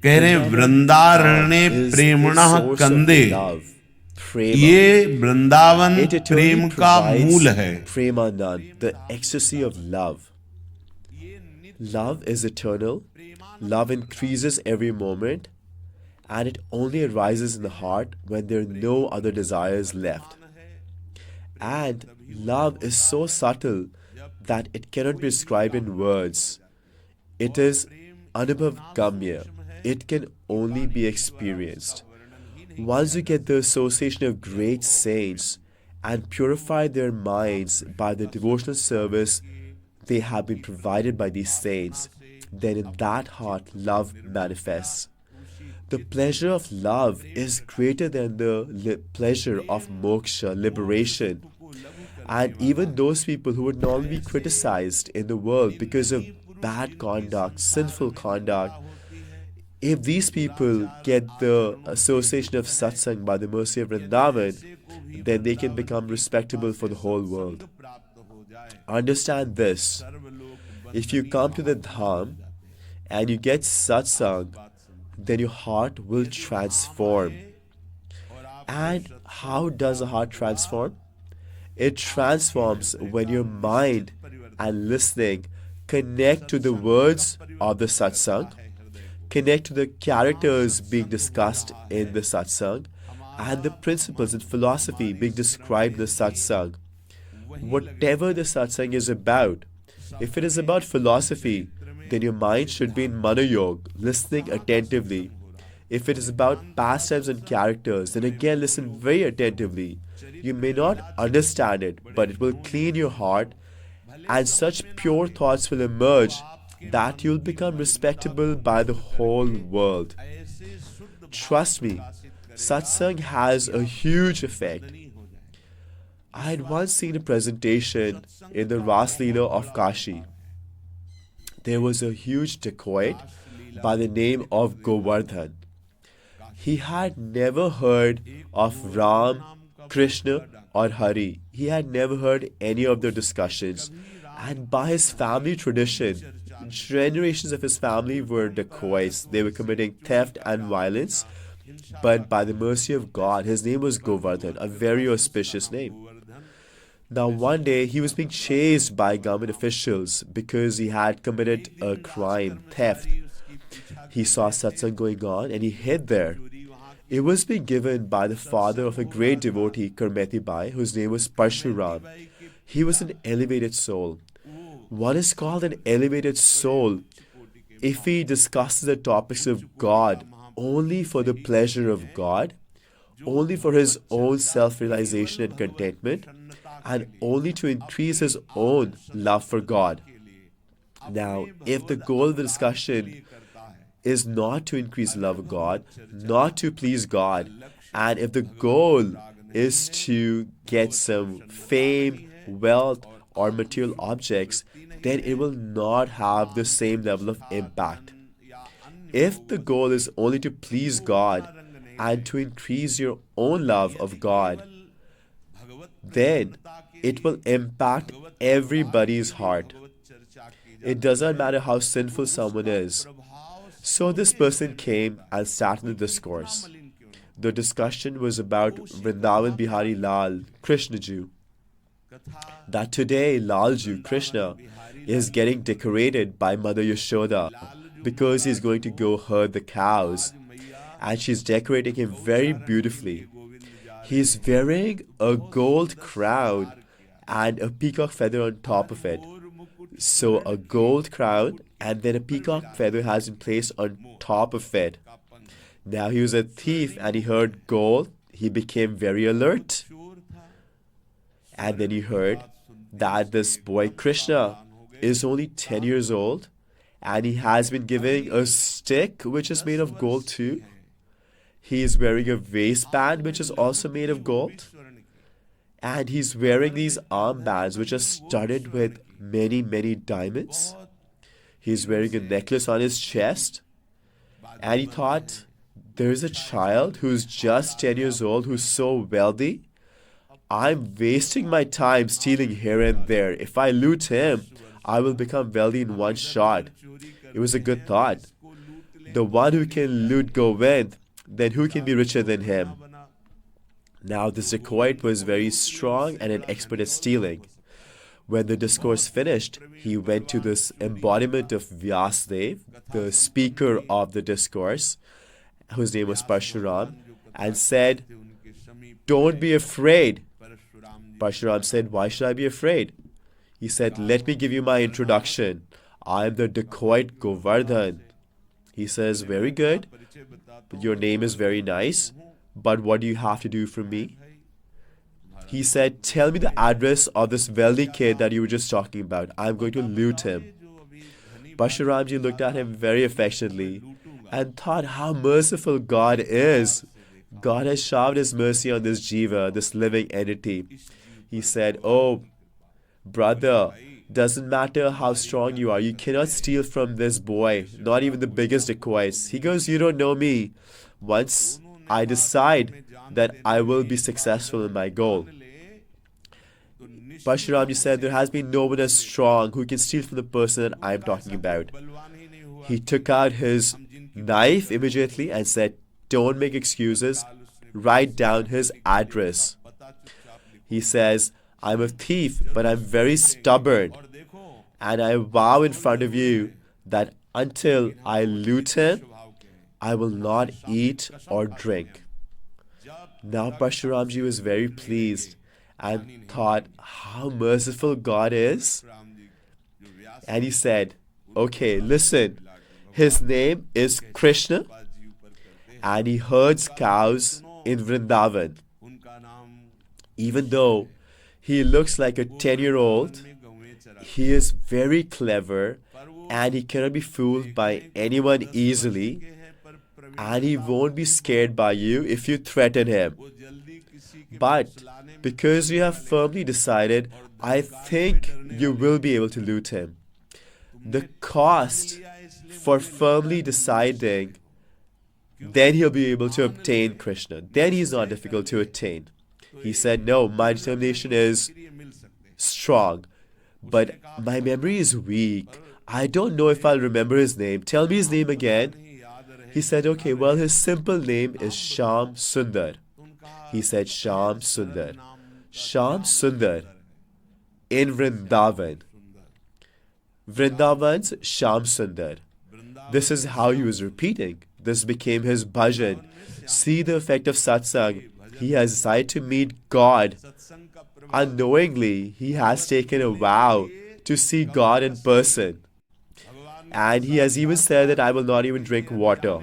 कह रहे वृंदारण्य प्रेमणः कंदे, ये वृंदावन प्रेम का मूल है. Premanand, the ecstasy of love. Love is eternal. Love increases every moment, and it only arises in the heart when there are no other desires left. And love is so subtle that it cannot be described in words. It is anubhavgamya. It can only be experienced. Once you get the association of great saints and purify their minds by the devotional service they have been provided by these saints, then in that heart love manifests. The pleasure of love is greater than the pleasure of moksha, liberation. And even those people who would normally be criticized in the world because of bad conduct, sinful conduct, if these people get the association of satsang by the mercy of Vrindavan, then they can become respectable for the whole world. Understand this. If you come to the Dham and you get satsang, then your heart will transform. And how does a heart transform? It transforms when your mind and listening connect to the words of the satsang, connect to the characters being discussed in the satsang, and the principles and philosophy being described in the satsang. Whatever the satsang is about, if it is about philosophy, then your mind should be in manayog, listening attentively. If it is about pastimes and characters, then again listen very attentively. You may not understand it, but it will clean your heart, and such pure thoughts will emerge that you'll become respectable by the whole world. Trust me, satsang has a huge effect. I had once seen a presentation in the Ras Leela of Kashi. There was a huge dacoit by the name of Govardhan. He had never heard of Ram, Krishna or Hari. He had never heard any of their discussions. And by his family tradition, generations of his family were dacoits. They were committing theft and violence. But by the mercy of God, his name was Govardhan, a very auspicious name. Now one day he was being chased by government officials because he had committed a crime, theft. He saw satsang going on and he hid there. It was being given by the father of a great devotee, Karmeti Bai, whose name was Parshuram. He was an elevated soul. One is called an elevated soul if he discusses the topics of God only for the pleasure of God, only for his own self-realization and contentment, and only to increase his own love for God. Now, if the goal of the discussion is not to increase love of God, not to please God, and if the goal is to get some fame, wealth, or material objects, then it will not have the same level of impact. If the goal is only to please God and to increase your own love of God, then it will impact everybody's heart. It doesn't matter how sinful someone is. So this person came and sat in the discourse. The discussion was about Vrindavan Bihari Lal, Krishna Ji. That today Lal Ji, Krishna, is getting decorated by Mother Yashoda because he's going to go herd the cows. And she's decorating him very beautifully. He's wearing a gold crown and a peacock feather on top of it. So a gold crown and then a peacock feather has been placed on top of it. Now he was a thief and he heard gold. He became very alert. And then he heard that this boy Krishna is only 10 years old and he has been given a stick which is made of gold too. He is wearing a waistband which is also made of gold. And he's wearing these armbands which are studded with many diamonds. He's wearing a necklace on his chest. And he thought, there's a child who's just 10 years old who's so wealthy. I'm wasting my time stealing here and there. If I loot him, I will become wealthy in one shot. It was a good thought. the one who can loot Govind, then who can be richer than him? Now this dacoit was very strong and an expert at stealing. When the discourse finished, he went to this embodiment of Vyasadev, the speaker of the discourse, whose name was Parshuram, and said, "Don't be afraid." Parshuram said, "Why should I be afraid?" He said, "Let me give you my introduction. I am the dacoit Govardhan." He says, "Very good. Your name is very nice. But what do you have to do for me?" He said, "Tell me the address of this wealthy kid that you were just talking about. I'm going to loot him." Parshuramji looked at him very affectionately and thought how merciful God is. God has showered His mercy on this jiva, this living entity. He said, "Oh, brother, doesn't matter how strong you are, you cannot steal from this boy, not even the biggest dacoits." He goes, "You don't know me. Once I decide that I will be successful in my goal." Parshuramji said, "There has been no one as strong who can steal from the person that I am talking about." He took out his knife immediately and said, "Don't make excuses. Write down his address." He says, "I'm a thief, but I'm very stubborn. And I vow in front of you that until I loot him, I will not eat or drink." Now Parshuramji was very pleased and thought how merciful God is. And he said, "Okay, listen. His name is Krishna and he herds cows in Vrindavan. Even though he looks like a 10-year-old, he is very clever and he cannot be fooled by anyone easily, and he won't be scared by you if you threaten him. But because you have firmly decided, I think you will be able to loot him. The cost for firmly deciding, then he'll be able to obtain Krishna. Then he's not difficult to attain." He said, "No, my determination is strong, but my memory is weak. I don't know if I'll remember his name. Tell me his name again." He said, "Okay, well, his simple name is Shyam Sundar." He said, "Shyam Sundar. Shyam Sundar in Vrindavan. Vrindavan's Shyam Sundar." This is how he was repeating. This became his bhajan. See the effect of satsang. He has decided to meet God. Unknowingly, he has taken a vow to see God in person. And he has even said that I will not even drink water.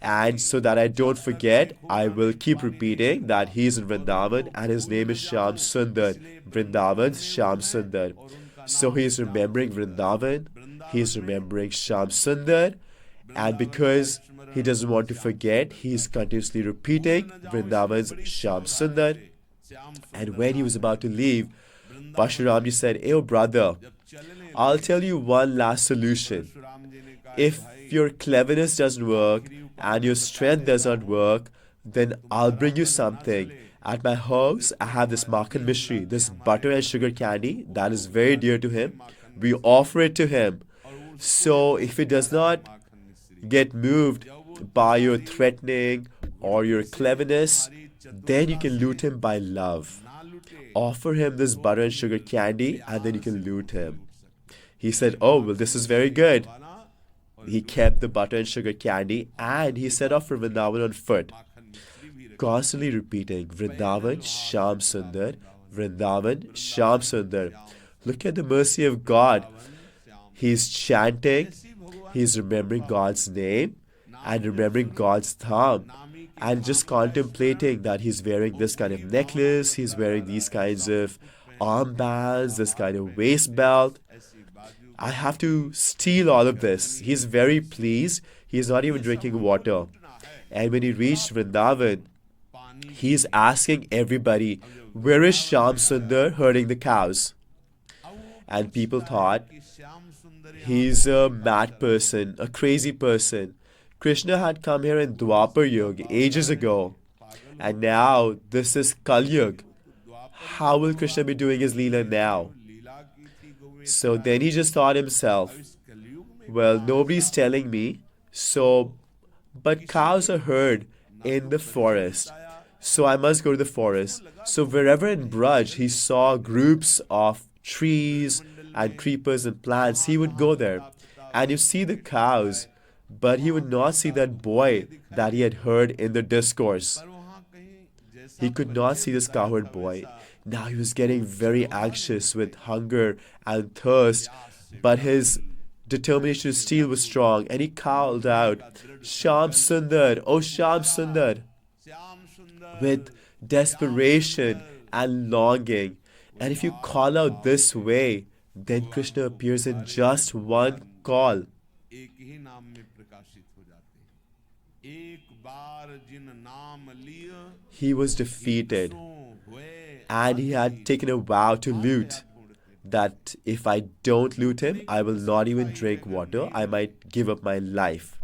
And so that I don't forget, I will keep repeating that he is in Vrindavan and his name is Shyam Sundar. Vrindavan's Shyam Sundar. So he is remembering Vrindavan, he is remembering Shyam Sundar, and because he doesn't want to forget, he is continuously repeating Vrindavan's Shyam Sundar. And when he was about to leave, Parshuramji said, "Oh brother, I'll tell you one last solution. If your cleverness doesn't work and your strength does not work, then I'll bring you something. At my house, I have this Makhan Mishri, this butter and sugar candy that is very dear to him. We offer it to him. So if he does not get moved by your threatening or your cleverness, then you can loot him by love. Offer him this butter and sugar candy and then you can loot him." He said, "Oh, well, this is very good." He kept the butter and sugar candy and he set off for Vrindavan on foot, constantly repeating Vrindavan Shyam Sundar, Vrindavan Shyam Sundar. Look at the mercy of God. He's chanting, he's remembering God's name and remembering God's Dham and just contemplating that he's wearing this kind of necklace, he's wearing these kinds of armbands, this kind of waist belt. I have to steal all of this. He's very pleased. He's not even drinking water. And when he reached Vrindavan, he's asking everybody, "Where is Shyam Sundar herding the cows?" And people thought he's a mad person, a crazy person. Krishna had come here in Dwapar Yuga ages ago. And now this is Kali Yuga. How will Krishna be doing his Leela now? So then he just thought himself, well, nobody's telling me So, but cows are herd in the forest. So I must go to the forest. So wherever in Braj he saw groups of trees and creepers and plants, he would go there. And you see the cows, but he would not see that boy that he had heard in the discourse. He could not see this cowherd boy. Now he was getting very anxious with hunger and thirst, but his determination to steal was strong, and he called out, Sham Sundar, oh Sham Sundar, with desperation and longing. And if you call out this way, then Krishna appears in just one call. He was defeated, and he had taken a vow to loot, that if I don't loot him, I will not even drink water, I might give up my life.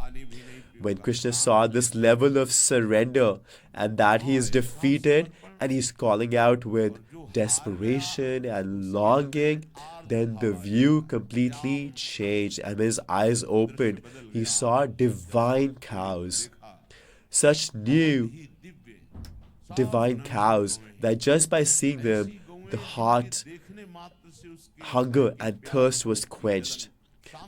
When Krishna saw this level of surrender and that he is defeated and he's calling out with desperation and longing, then the view completely changed, and when his eyes opened, he saw divine cows. Such new divine cows that just by seeing them, the heart hunger and thirst was quenched.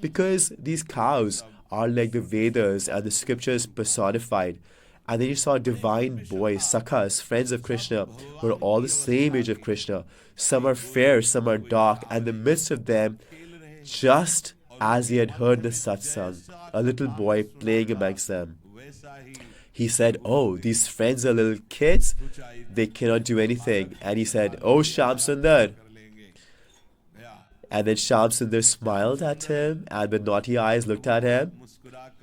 Because these cows are like the Vedas and the scriptures personified. And then you saw divine boys, Sakhas, friends of Krishna, who are all the same age of Krishna. Some are fair, some are dark, and in the midst of them, just as he had heard the Satsang, a little boy playing amongst them. He said, oh, these friends are little kids, they cannot do anything. And he said, oh, Sham Sundar. And then Sham Sundar smiled at him, and with naughty eyes looked at him.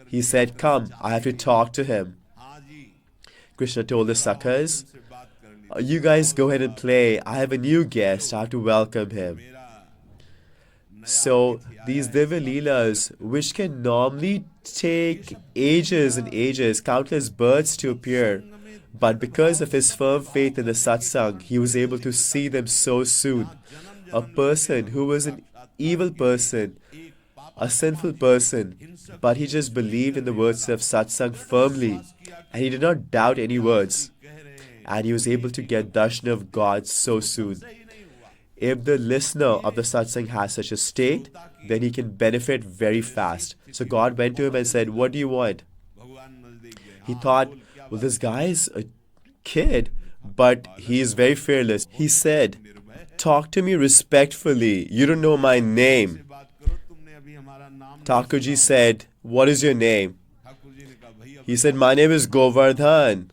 He said, come, I have to talk to him. Krishna told the Sakhas, you guys go ahead and play. I have a new guest. I have to welcome him. So these Divya Leelas, which can normally take ages and ages, countless births to appear, but because of his firm faith in the Satsang, he was able to see them so soon. A person who was an evil person, a sinful person, but he just believed in the words of Satsang firmly, and he did not doubt any words, and he was able to get darshan of God so soon. If the listener of the Satsang has such a state, then he can benefit very fast. So God went to him and said, what do you want? He thought, well, this guy is a kid, but he is very fearless. He said, talk to me respectfully. You don't know my name. Thakurji said, what is your name? He said, my name is Govardhan.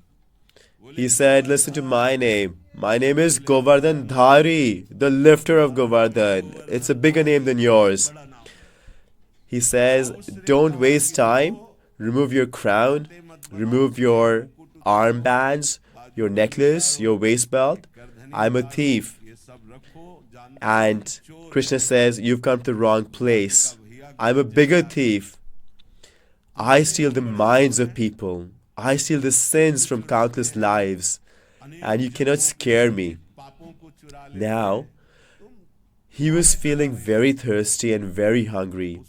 He said, listen to my name. My name is Govardhan Dhari, the lifter of Govardhan. It's a bigger name than yours. He says, don't waste time. Remove your crown. Remove your armbands, your necklace, your waist belt. I'm a thief. And Krishna says, you've come to the wrong place. I'm a bigger thief. I steal the minds of people. I steal the sins from countless lives. And you cannot scare me. Now, he was feeling very thirsty and very hungry.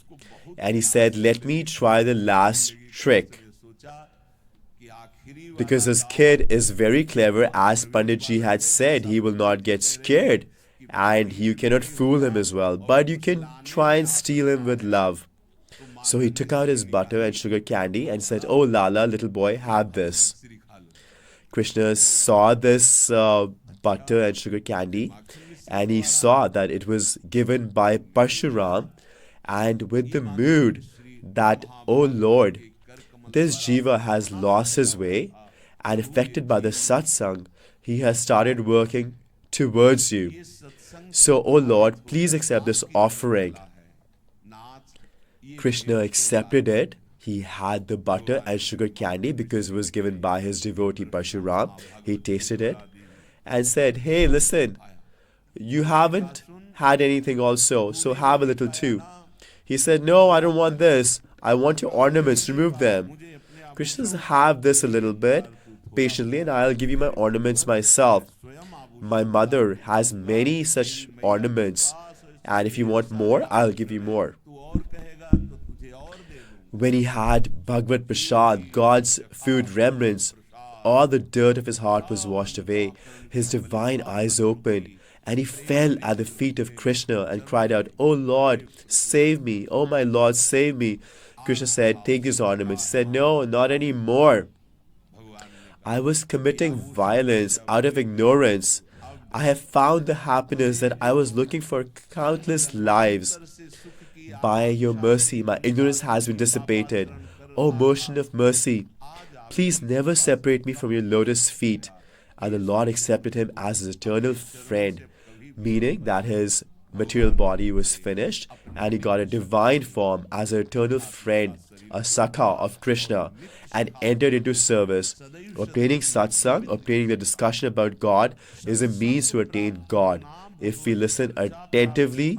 And he said, let me try the last trick. Because this kid is very clever, as Panditji had said, he will not get scared. And you cannot fool him as well. But you can try and steal him with love. So he took out his butter and sugar candy and said, oh Lala, little boy, have this. Krishna saw this butter and sugar candy, and he saw that it was given by Parshuram, and with the mood that, oh Lord, this jiva has lost his way, and affected by the satsang, he has started working towards you. So, oh Lord, please accept this offering. Krishna accepted it. He had the butter and sugar candy because it was given by his devotee Parshuram. He tasted it and said, hey, listen, you haven't had anything also, so have a little too. He said, no, I don't want this. I want your ornaments, remove them. Krishna says, have this a little bit patiently and I'll give you my ornaments myself. My mother has many such ornaments, and if you want more, I'll give you more. When he had Bhagavad Prasad, God's food remnants, all the dirt of his heart was washed away. His divine eyes opened, and he fell at the feet of Krishna and cried out, "O Lord, save me! O my Lord, save me!" Krishna said, "Take these ornaments." He said, "No, not anymore. I was committing violence out of ignorance. I have found the happiness that I was looking for countless lives. By your mercy, my ignorance has been dissipated. O motion of mercy, please never separate me from your lotus feet." And the Lord accepted him as his eternal friend, meaning that his material body was finished and he got a divine form as an eternal friend, a Sakha of Krishna, and entered into service. Obtaining Satsang, obtaining the discussion about God, is a means to attain God. If we listen attentively